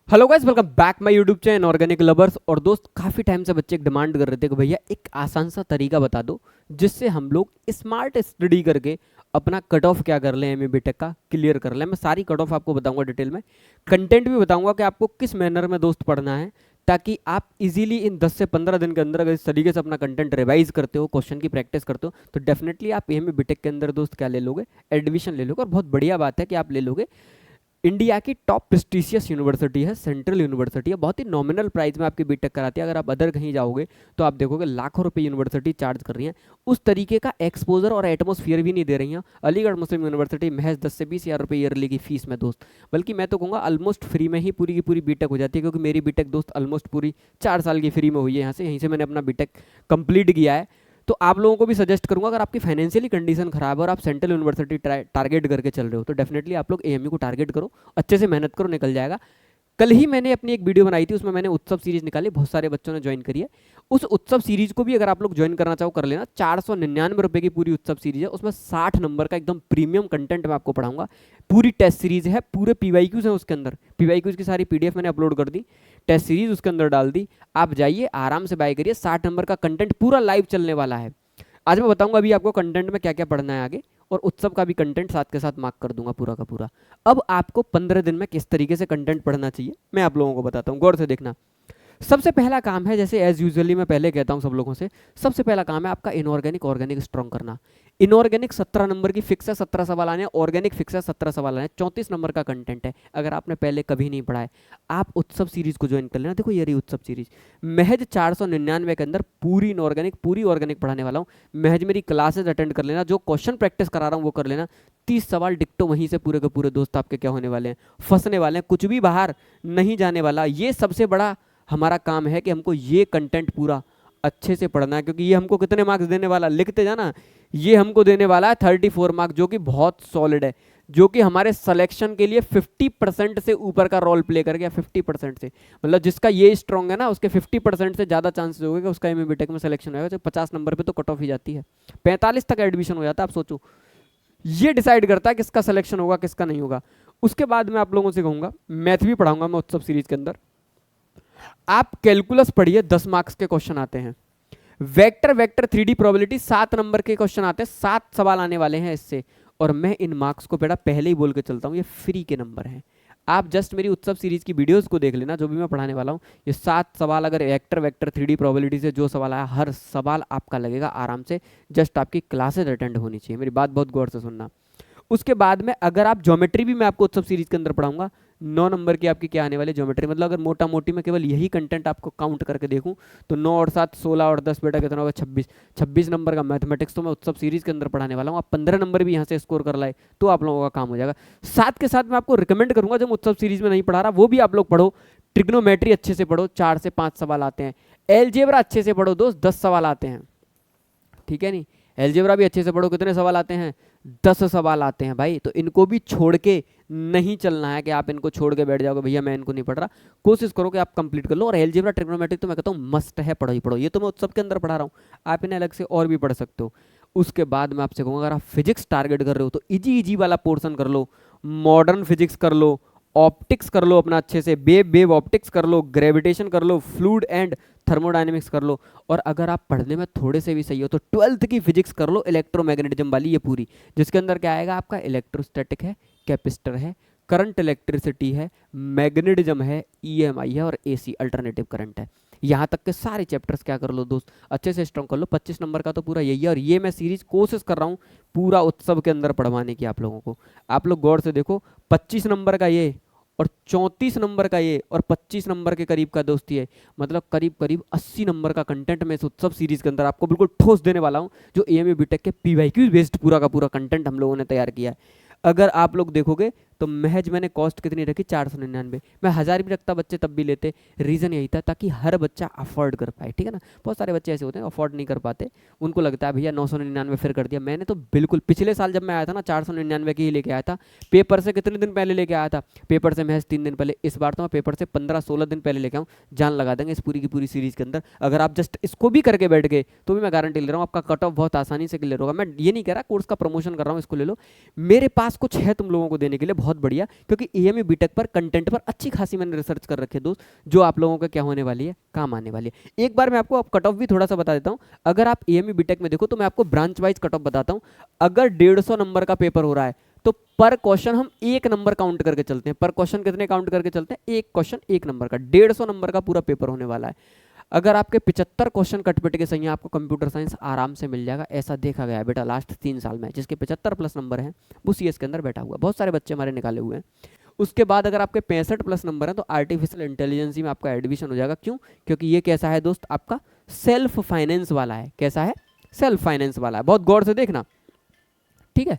Hello guys, welcome back my YouTube channel organic lovers. और दोस्त, काफ़ी टाइम से बच्चे एक डिमांड कर रहे थे कि भैया एक आसान सा तरीका बता दो जिससे हम लोग स्मार्ट स्टडी करके अपना कट ऑफ क्या कर लें, एमए बीटेक का क्लियर कर लें। मैं सारी कट ऑफ आपको बताऊंगा डिटेल में, कंटेंट भी बताऊंगा कि आपको किस मैनर में दोस्त पढ़ना है, ताकि आप इजीली इन 10 से 15 दिन के अंदर अगर इस तरीके से अपना कंटेंट रिवाइज करते हो, क्वेश्चन की प्रैक्टिस करते हो, तो डेफिनेटली आप एमए बीटेक के अंदर दोस्त क्या ले लोगे, एडमिशन ले लोगे। और बहुत बढ़िया बात है कि आप ले लोगे। इंडिया की टॉप प्रेस्टिजियस यूनिवर्सिटी है, सेंट्रल यूनिवर्सिटी है, बहुत ही नॉमिनल प्राइस में आपकी बीटेक कराती है। अगर आप अदर कहीं जाओगे तो आप देखोगे लाखों रुपए यूनिवर्सिटी चार्ज कर रही है। उस तरीके का एक्सपोजर और एटमोस्फियर भी नहीं दे रही हैं। अलीगढ़ मुस्लिम यूनिवर्सिटी महज 10 से 20 हज़ार रुपये ईयरली की फीस में दोस्त, बल्कि मैं तो कहूँगा ऑलमोस्ट फ्री में ही पूरी की पूरी बीटेक हो जाती है, क्योंकि मेरी बीटेक दोस्त ऑलमोस्ट पूरी 4 साल की फ्री में हुई है। यहीं से मैंने अपना बीटेक कंप्लीट किया है। तो आप लोगों को भी सजेस्ट करूंगा, अगर आपकी फाइनेंशियली कंडीशन खराब है और आप सेंट्रल यूनिवर्सिटी टारगेट करके चल रहे हो, तो डेफिनेटली आप लोग एएमयू को टारगेट करो, अच्छे से मेहनत करो, निकल जाएगा। कल ही मैंने अपनी एक वीडियो बनाई थी, उसमें मैंने उत्सव सीरीज निकाली, बहुत सारे बच्चों ने ज्वाइन करी है। उस उत्सव सीरीज को भी अगर आप लोग ज्वाइन करना चाहो कर लेना। 499 रुपये की पूरी उत्सव सीरीज है, उसमें 60 नंबर का एकदम प्रीमियम कंटेंट मैं आपको पढ़ाऊंगा। पूरी टेस्ट सीरीज है, पूरे पीवाईक्यूज हैं उसके अंदर, पीवाईक्यूज की सारी पीडीएफ मैंने अपलोड कर दी, टेस्ट सीरीज उसके अंदर डाल दी। आप जाइए आराम से बाय करिए, 60 नंबर का कंटेंट पूरा लाइव चलने वाला है। आज मैं बताऊंगा अभी आपको कंटेंट में क्या क्या पढ़ना है आगे, और उत्सव का भी कंटेंट साथ के साथ मार्क कर दूंगा पूरा का पूरा। अब आपको 15 दिन में किस तरीके से कंटेंट पढ़ना चाहिए मैं आप लोगों को बताता हूँ, गौर से देखना। सबसे पहला काम है, जैसे एज यूजुअली मैं पहले कहता हूं सब लोगों से, सबसे पहला काम है आपका इनऑर्गेनिक ऑर्गेनिक स्ट्रॉन्ग करना। इनऑर्गेनिक 17 नंबर की फिक्स है, 17 सवाल आने हैं। ऑर्गेनिक फिक्स है, 17 सवाल आने हैं। 34 नंबर का कंटेंट है। अगर आपने पहले कभी नहीं पढ़ा है, आप उत्सव सीरीज को ज्वाइन कर लेना। देखो ये रही उत्सव सीरीज, महज 499 के अंदर पूरी इनऑर्गेनिक पूरी ऑर्गेनिक पढ़ाने वाला हूँ। महज मेरी क्लासेज अटेंड कर लेना, जो क्वेश्चन प्रैक्टिस करा रहा हूँ वो कर लेना। 30 सवाल डिक्टो वहीं से पूरे के पूरे दोस्त आपके क्या होने वाले हैं, फंसने वाले हैं, कुछ भी बाहर नहीं जाने वाला। ये सबसे बड़ा हमारा काम है कि हमको ये कंटेंट पूरा अच्छे से पढ़ना है, क्योंकि ये हमको कितने मार्क्स देने वाला, लिखते जाना, ये हमको देने वाला है 34 मार्क्स, जो कि बहुत सॉलिड है, जो कि हमारे सिलेक्शन के लिए 50% से ऊपर का रोल प्ले कर गया। 50% से मतलब जिसका ये स्ट्रॉन्ग है ना, उसके 50% से ज़्यादा चांसेस हो गए कि उसका एमए बीटेक में सिलेक्शन होगा। तो 50 नंबर पे तो कट ऑफ ही जाती है, 45 तक एडमिशन हो जाता है। आप सोचो, ये डिसाइड करता है किसका सिलेक्शन होगा किसका नहीं होगा। उसके बाद मैं आप लोगों से कहूँगा, मैथ भी पढ़ाऊंगा मैं उत्सव सीरीज के अंदर। आप कैलकुलस पढ़िए, 10 मार्क्स के क्वेश्चन आते हैं। Vector vector 3D probability 7 number के क्वेश्चन आते हैं, 7 सवाल आने वाले हैं इससे। और मैं इन मार्क्स को बेटा पहले ही बोल के चलता हूं, ये फ्री के नंबर हैं। आप जस्ट मेरी उत्सव सीरीज की वीडियोस को देख लेना, जो भी मैं पढ़ाने वाला हूँ। ये 7 सवाल अगर वेक्टर वेक्टर 3D प्रोबेबिलिटी से जो सवाल आया, हर सवाल आपका लगेगा आराम से। जस्ट आपकी क्लासेज अटेंड होनी चाहिए, मेरी बात बहुत गौर से सुनना। उसके बाद में अगर आप ज्योमेट्री भी मैं आपको उत्सव सीरीज के अंदर पढ़ाऊंगा। 9 नंबर की आपकी क्या आने वाली ज्योमेट्री, मतलब अगर मोटा मोटी मैं केवल यही कंटेंट आपको काउंट करके देखूं तो 9 और 7 16 और 10 बेटा कितना होगा, 26। 26 नंबर का मैथमेटिक्स तो मैं उत्सव सीरीज के अंदर पढ़ाने वाला हूँ। आप 15 नंबर भी यहाँ से स्कोर कर लाए तो आप लोगों का काम हो जाएगा। साथ के साथ मैं आपको रिकमेंड करूंगा, जो उत्सव सीरीज में नहीं पढ़ा रहा वो भी आप लोग पढ़ो। ट्रिग्नोमेट्री अच्छे से पढ़ो, 4 से 5 सवाल आते हैं। एलजेब्रा अच्छे से पढ़ो दोस्त, 10 सवाल आते हैं, ठीक है नहीं। एलजेब्रा भी अच्छे से पढ़ो, कितने सवाल आते हैं, 10 सवाल आते हैं भाई। तो इनको भी छोड़ के नहीं चलना है कि आप इनको छोड़ के बैठ जाओगे भैया मैं इनको नहीं पढ़ रहा। कोशिश करो कि आप कंप्लीट कर लो। और एलजेब्रा ट्रिग्नोमेट्री तो मैं कहता हूँ मस्ट है, पढ़ो ही पढ़ो। ये तो मैं उत्सव के अंदर पढ़ा रहा हूँ, आप इन्हें अलग से और भी पढ़ सकते हो। उसके बाद मैं आपसे कहूँगा, अगर आप फिजिक्स टारगेट कर रहे हो तो इजी इजी वाला पोर्सन कर लो, मॉडर्न फिजिक्स कर लो, ऑप्टिक्स कर लो अपना अच्छे से, वेव वेव ऑप्टिक्स कर लो, ग्रेविटेशन कर लो, फ्लूइड एंड थर्मोडायनेमिक्स कर लो। और अगर आप पढ़ने में थोड़े से भी सही हो तो 12th की फिजिक्स कर लो, इलेक्ट्रोमैग्नेटिज्म वाली ये पूरी, जिसके अंदर क्या आएगा आपका, इलेक्ट्रोस्टैटिक है, कैपेसिटर है, करंट इलेक्ट्रिसिटी है, मैग्नेटिज्म है, ईएमआई है, और एसी अल्टरनेटिव करंट है। यहाँ तक के सारे चैप्टर्स क्या कर लो दोस्त, अच्छे से स्ट्रॉन्ग कर लो। 25 नंबर का तो पूरा यही है, और ये मैं सीरीज कोशिश कर रहा हूँ पूरा उत्सव के अंदर पढ़वाने की आप लोगों को। आप लोग गौर से देखो, 25 नंबर का ये और 34 नंबर का ये और 25 नंबर के करीब का दोस्ती है, मतलब करीब करीब 80 नंबर का कंटेंट मैं इस उत्सव सीरीज के अंदर आपको बिल्कुल ठोस देने वाला हूं, जो एएमयू बीटेक के पीवाईक्यू बेस्ड पूरा का पूरा कंटेंट हम लोगों ने तैयार किया है। अगर आप लोग देखोगे तो महज मैंने कॉस्ट कितनी रखी, 499। मैं 1000 भी रखता बच्चे तब भी लेते, रीज़न यही था ताकि हर बच्चा अफोर्ड कर पाए, ठीक है ना। बहुत सारे बच्चे ऐसे होते हैं अफोर्ड नहीं कर पाते, उनको लगता है भैया 999 फिर कर दिया। मैंने तो बिल्कुल पिछले साल जब मैं आया था ना, 499 की ही लेके आया था। पेपर से कितने दिन पहले लेके आया था, पेपर से महज 3 दिन पहले। इस बार तो मैं पेपर से 15-16 दिन पहले लेके आऊँ, जान लगा देंगे इस पूरी की पूरी सीरीज के अंदर। अगर आप जस्ट इसको भी करके बैठ गए तो भी मैं गारंटी ले रहा हूँ आपका कट ऑफ बहुत आसानी से क्लियर होगा। मैं ये नहीं कह रहा कोर्स का प्रमोशन कर रहा हूँ, इसको ले लो, मेरे पास कुछ है तुम लोगों को देने के लिए, बहुत बढ़िया, क्योंकि एएमयू बीटेक पर कंटेंट पर अच्छी खासी मैंने रिसर्च कर रखी है दोस्त, जो आप लोगों का क्या होने वाली है, काम आने वाली है। एक बार मैं आपको अब कट ऑफ भी थोड़ा सा बता देता हूँ। अगर आप एएमयू बीटेक में देखो तो मैं आपको ब्रांच वाइज कट ऑफ बताता हूँ। अगर 150 नंबर का पेपर हो रहा है तो पर क्वेश्चन हम 1 नंबर काउंट करके चलते हैं। पर क्वेश्चन कितने काउंट करके चलते हैं? एक क्वेश्चन 1 नंबर का। 150 नंबर का पूरा पेपर होने वाला है। अगर आपके 75 क्वेश्चन कटपिट के सही हैं, आपको कंप्यूटर साइंस आराम से मिल जाएगा। ऐसा देखा गया है बेटा लास्ट 3 साल में। जिसके 75 प्लस नंबर हैं वो सीएस के अंदर बैठा हुआ है। बहुत सारे बच्चे हमारे निकाले हुए हैं। उसके बाद अगर आपके 65 प्लस नंबर हैं तो आर्टिफिशियल इंटेलिजेंस में आपका एडमिशन हो जाएगा। क्यों? क्योंकि ये कैसा है दोस्त, आपका सेल्फ फाइनेंस वाला है। कैसा है? सेल्फ फाइनेंस वाला है। बहुत गौर से देखना, ठीक है।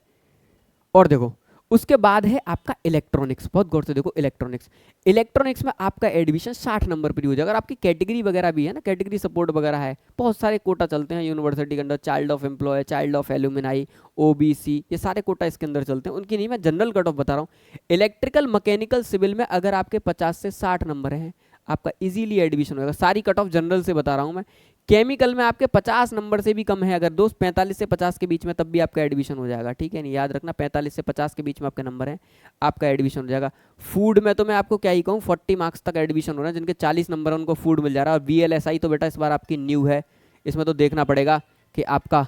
और देखो उसके बाद है आपका इलेक्ट्रॉनिक्स। बहुत गौर से देखो, इलेक्ट्रॉनिक्स। इलेक्ट्रॉनिक्स में आपका एडमिशन 60 नंबर पर ही हो जाएगा। अगर आपकी कैटेगरी वगैरह भी है ना, कैटेगरी सपोर्ट वगैरह है, बहुत सारे कोटा चलते हैं यूनिवर्सिटी के अंदर, child of employ, child of alumni, OBC, ये सारे कोटा इसके अंदर चलते हैं। उनकी नहीं, मैं जनरल कट ऑफ बता रहा हूँ। इलेक्ट्रिकल, मैकेनिकल, सिविल में अगर आपके 50 से 60 नंबर हैं, आपका इजीली एडमिशन होगा। सारी कट ऑफ जनरल से बता रहा हूँ मैं। केमिकल में आपके 50 नंबर से भी कम है अगर दोस्त, 45 से 50 के बीच में, तब भी आपका एडमिशन हो जाएगा। ठीक है, नहीं, याद रखना 45 से 50 के बीच में आपके नंबर है, आपका एडमिशन हो जाएगा। फूड में तो मैं आपको क्या ही कहूँ, 40 मार्क्स तक एडमिशन हो रहा है। जिनके 40 नंबर है उनको फूड मिल जा रहा है। और VLSI तो बेटा इस बार आपकी न्यू है, इसमें तो देखना पड़ेगा कि आपका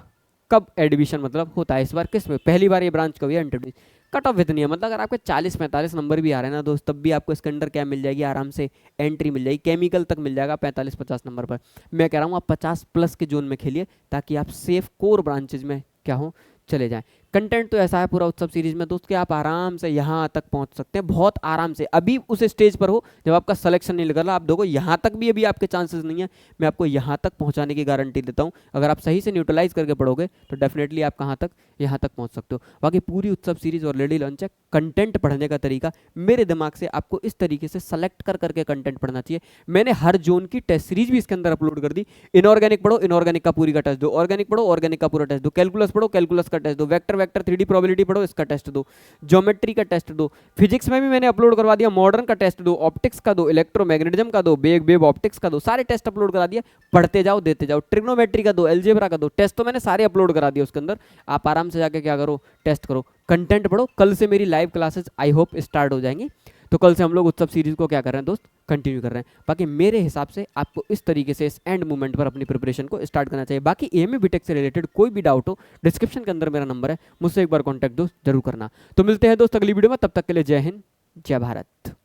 कब एडमिशन मतलब होता है। इस बार किस में पहली बार ये ब्रांच कभी है इंट्रोड्यूस। कट ऑफ इतनी है, मतलब अगर आपके 40-45 नंबर भी आ रहे हैं ना दोस्त, तब भी आपको इसके अंदर क्या मिल जाएगी, आराम से एंट्री मिल जाएगी। केमिकल तक मिल जाएगा 45-50 नंबर पर। मैं कह रहा हूँ आप 50 प्लस के जोन में खेलिए, ताकि आप सेफ कोर ब्रांचेज में क्या हो, चले जाएं। कंटेंट तो ऐसा है पूरा उत्सव सीरीज में दोस्त कि आप आराम से यहाँ तक पहुँच सकते हैं, बहुत आराम से। अभी उस स्टेज पर हो जब आपका सिलेक्शन नहीं लग रहा, आप देखो यहाँ तक भी अभी आपके चांसेस नहीं है। मैं आपको यहाँ तक पहुँचाने की गारंटी देता हूँ। अगर आप सही से न्यूट्रलाइज करके पढ़ोगे तो डेफिनेटली आप कहाँ तक, यहाँ तक पहुँच सकते हो। बाकी पूरी उत्सव सीरीज ऑलरेडी लॉन्च है। कंटेंट पढ़ने का तरीका मेरे दिमाग से आपको इस तरीके से सेलेक्ट कर करके कंटेंट पढ़ना चाहिए। मैंने हर जोन की टेस्ट सीरीज भी इसके अंदर अपलोड कर दी। इनऑर्गेनिक पढ़ो, इनऑर्गेनिक का पूरी का टेस्ट दो। ऑर्गेनिक पढ़ो, ऑर्गेनिक का पूरा टेस्ट दो। कैलकुलस पढ़ो, कैलकुलस का टेस्ट दो। वेक्टर 3D प्रोबेबिलिटी पढ़ो, इसका टेस्ट दो। ज्योमेट्री का टेस्ट दो। फिजिक्स में भी मैंने अपलोड करवा दिया। मॉडर्न का टेस्ट दो, ऑप्टिक्स का दो, इलेक्ट्रोमैग्नेटिज्म का दो, वेव ऑप्टिक्स का दो। सारे टेस्ट अपलोड करा दिए, पढ़ते जाओ, देते जाओ। ट्रिग्नोमेट्री का दो, अलजेब्रा का दो। टेस्ट तो मैंने सारे अपलोड करा दिए उसके अंदर। आप आराम से जाके क्या करो, टेस्ट करो, कंटेंट पढ़ो। कल से मेरी live classes I hope start हो जाएंगी। तो कल से हम लोग उत्सव सीरीज को क्या कर रहे हैं दोस्त, कंटिन्यू कर रहे हैं। बाकी मेरे हिसाब से आपको इस तरीके से इस एंड मोमेंट पर अपनी प्रिपरेशन को स्टार्ट करना चाहिए। बाकी एएमयू बीटेक से रिलेटेड कोई भी डाउट हो, डिस्क्रिप्शन के अंदर मेरा नंबर है, मुझसे एक बार कॉन्टैक्ट दोस्त जरूर करना। तो मिलते हैं दोस्त अगली वीडियो में, तब तक के लिए जय हिंद, जय भारत।